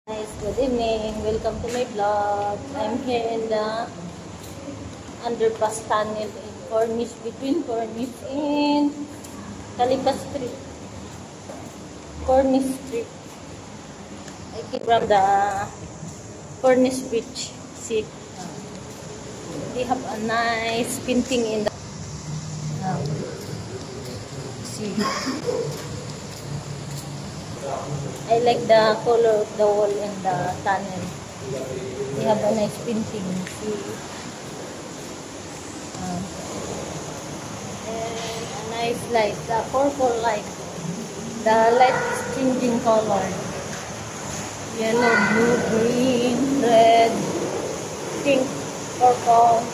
Guys, good evening. Welcome to my vlog. I'm here in the underpass tunnel in Cornish, between Cornish and Calipa Street. Cornish Street. I came from the Cornish Beach. See, they have a nice painting in the see. I like the color of the wall and the tunnel. They have a nice painting. See? And a nice light, the purple light. The light is changing color. Yellow, blue, green, red, pink, purple.